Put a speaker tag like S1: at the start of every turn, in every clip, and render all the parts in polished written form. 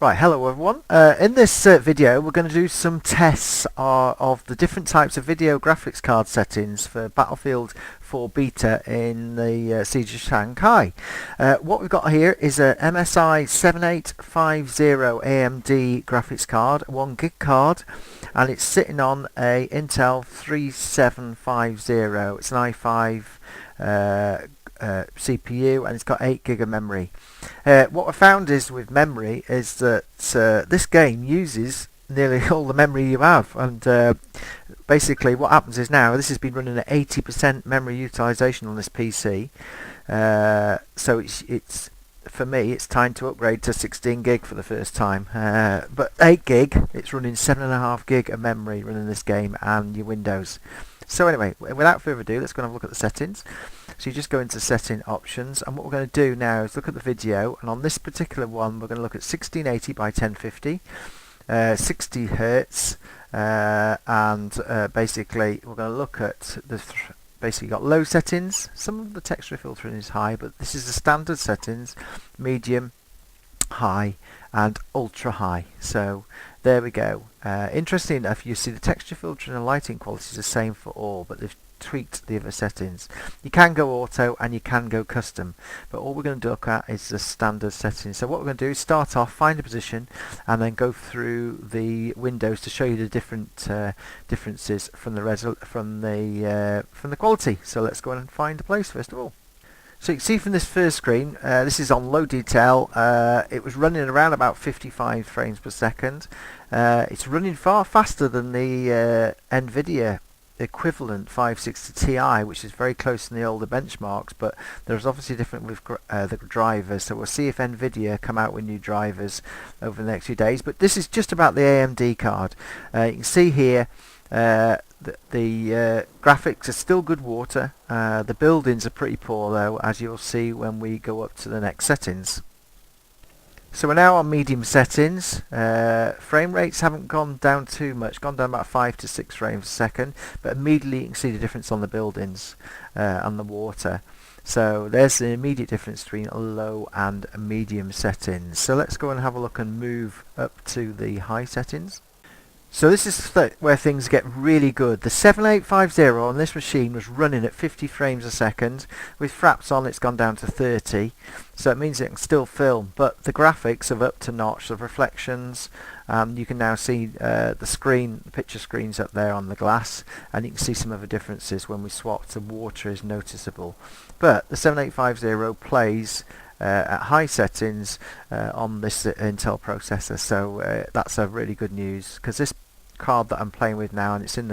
S1: Right, hello everyone. In this video we're going to do some tests of the different types of video graphics card settings for Battlefield 4 Beta in the Siege of Shanghai. What we've got here is a MSI 7850 AMD graphics card, 1 gig card, and it's sitting on a Intel 3750. It's an i5 CPU, and it's got 8 gig of memory. What I found is with memory is that this game uses nearly all the memory you have, and basically what happens is now this has been running at 80% memory utilization on this PC, so it's for me it's time to upgrade to 16 gig for the first time, but 8 gig, it's running 7.5 gig of memory running this game and your Windows. So anyway, without further ado, let's go and have a look at the settings. So you just go into setting options, and what we're going to do now is look at the video, and on this particular one we're going to look at 1680 by 1050, 60 Hertz, and basically we're going to look at the basically got low settings. Some of the texture filtering is high, but this is the standard settings: medium, high and ultra high. So there we go. Interesting enough, you see the texture filtering and lighting quality is the same for all, but they've tweaked the other settings. You can go auto and you can go custom, but all we're going to look at is the standard settings. So what we're going to do is start off, find a position, and then go through the windows to show you the different differences from the quality. So let's go and find a place first of all. So you can see from this first screen, this is on low detail. It was running around about 55 frames per second. It's running far faster than the NVIDIA equivalent 560 Ti, which is very close to the older benchmarks, but there's obviously different with the drivers, so we'll see if NVIDIA come out with new drivers over the next few days. But this is just about the AMD card. You can see here the graphics are still good water. The buildings are pretty poor though, as you'll see when we go up to the next settings. So we're now on medium settings. Frame rates haven't gone down too much, gone down about 5 to 6 frames a second, but immediately you can see the difference on the buildings and the water. So there's the immediate difference between low and medium settings. So let's go and have a look and move up to the high settings. So this is where things get really good. The 7850 on this machine was running at 50 frames a second. With fraps on, it's gone down to 30. So it means it can still film, but the graphics are up to notch. The reflections, you can now see the screen, the picture screens up there on the glass, and you can see some other differences when we swap. The water is noticeable. But the 7850 plays at high settings on this Intel processor, so that's a really good news, because this card that I'm playing with now, and it's in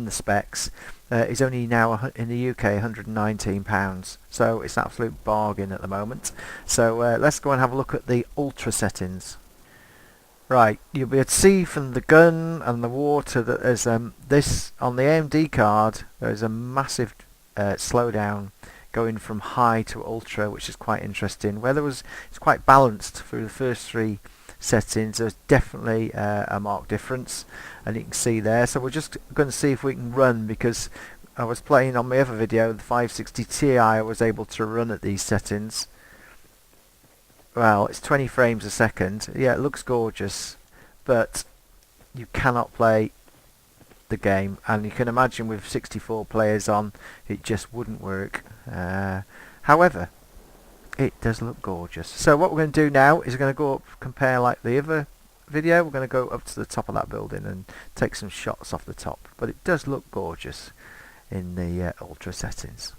S1: the specs, is only now in the UK £119, so it's an absolute bargain at the moment. So let's go and have a look at the ultra settings. Right, you'll be able to see from the gun and the water that there's this on the AMD card. There's a massive slowdown going from high to ultra, which is quite interesting. It's quite balanced through the first 3 settings. There's definitely a marked difference, and you can see there. So we're just going to see if we can run, because I was playing on my other video, the 560 Ti. I was able to run at these settings. Well, it's 20 frames a second. Yeah, it looks gorgeous, but you cannot play the game, and you can imagine with 64 players on, it just wouldn't work. However, it does look gorgeous. So what we're going to do now is we're going to go up, compare like the other video. We're going to go up to the top of that building and take some shots off the top, but it does look gorgeous in the ultra settings.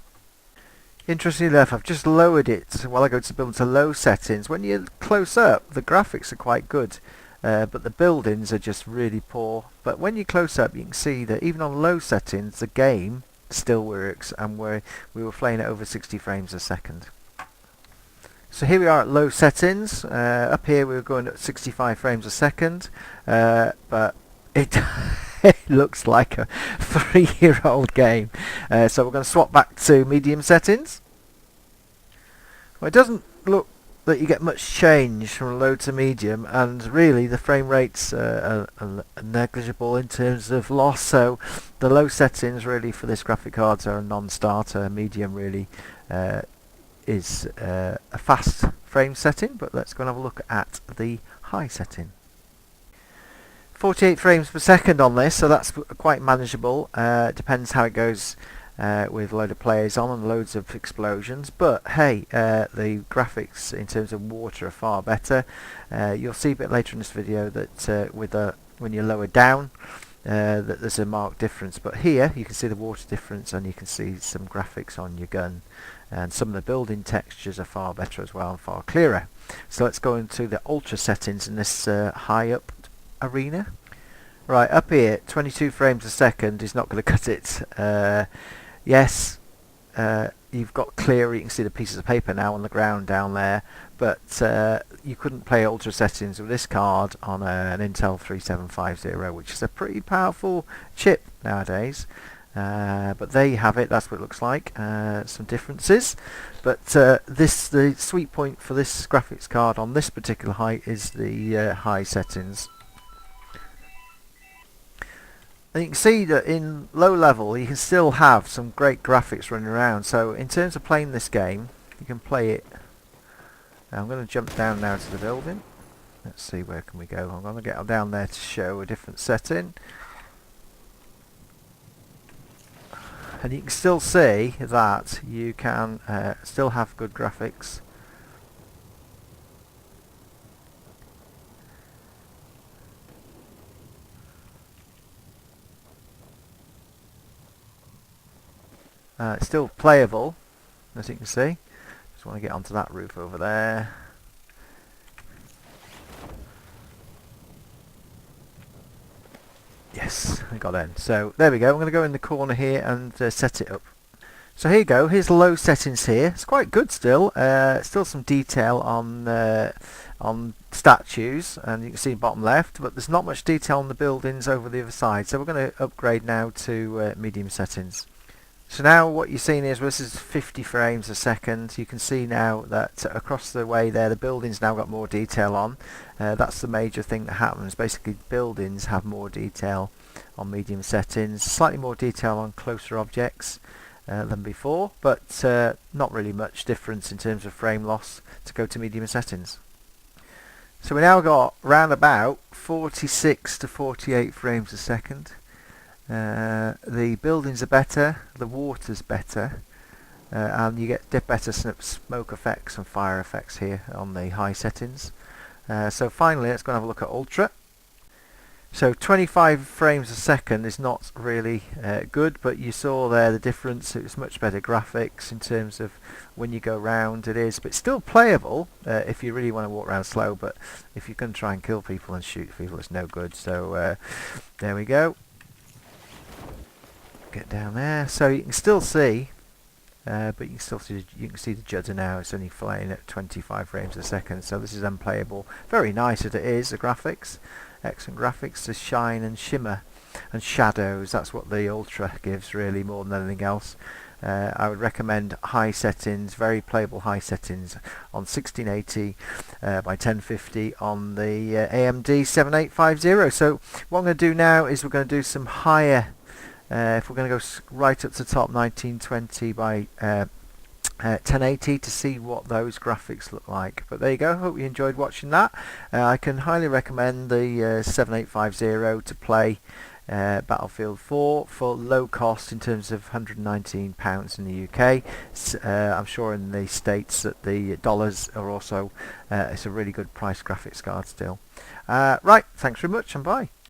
S1: Interestingly enough, I've just lowered it while I go to build to low settings. When you're close up, the graphics are quite good, but the buildings are just really poor. But when you're close up, you can see that even on low settings, the game still works, and we were playing at over 60 frames a second. So here we are at low settings. Up here we were going at 65 frames a second, but it it looks like a 3-year-old game. So we're going to swap back to medium settings. Well, it doesn't look that you get much change from low to medium, and really the frame rates are negligible in terms of loss. So the low settings really for this graphic cards are a non-starter. Medium really is a fast frame setting, but let's go and have a look at the high setting. 48 frames per second on this, so that's quite manageable. Depends how it goes with a load of players on and loads of explosions, but hey, the graphics in terms of water are far better. You'll see a bit later in this video that when you're lower down that there's a marked difference, but here you can see the water difference and you can see some graphics on your gun, and some of the building textures are far better as well and far clearer. So let's go into the ultra settings in this high up arena. Right, up here 22 frames a second is not going to cut it. Yes, you've got clear, you can see the pieces of paper now on the ground down there, but you couldn't play ultra settings with this card on an Intel 3750, which is a pretty powerful chip nowadays. But there you have it, that's what it looks like. Some differences, but the sweet point for this graphics card on this particular height is the high settings. And you can see that in low level you can still have some great graphics running around. So in terms of playing this game, you can play it. Now I'm going to jump down now to the building. Let's see, where can we go? I'm going to get down there to show a different setting. And you can still see that you can still have good graphics. It's still playable, as you can see. Just want to get onto that roof over there. Yes, I got in. So there we go. I'm going to go in the corner here and set it up. So here you go. Here's the low settings here. It's quite good still. Still some detail on statues, and you can see bottom left, but there's not much detail on the buildings over the other side. So we're going to upgrade now to medium settings. So now what you're seeing is, well, this is 50 frames a second. You can see now that across the way there the buildings now got more detail on. That's the major thing that happens. Basically buildings have more detail on medium settings, slightly more detail on closer objects than before, but not really much difference in terms of frame loss to go to medium settings. So we now got round about 46 to 48 frames a second. The buildings are better, the water's better, and you get better smoke effects and fire effects here on the high settings. So finally let's go and have a look at ultra. So 25 frames a second is not really good, but you saw there the difference. It was much better graphics in terms of when you go round it is, but still playable if you really want to walk around slow, but if you're going to try and kill people and shoot people it's no good. So there we go. Get down there, so you can still see, but you can see the judder now. It's only flying at 25 frames a second, so this is unplayable. Very nice as it is. The graphics, excellent graphics, the shine and shimmer and shadows. That's what the ultra gives, really, more than anything else. I would recommend high settings, very playable high settings on 1680 by 1050 on the AMD 7850. So what I'm going to do now is we're going to do some higher. If we're going to go right up to the top, 1920 by 1080 to see what those graphics look like. But there you go. Hope you enjoyed watching that. I can highly recommend the 7850 to play Battlefield 4 for low cost in terms of £119 in the UK. I'm sure in the States that the dollars are also it's a really good price graphics card still. Right, thanks very much and bye.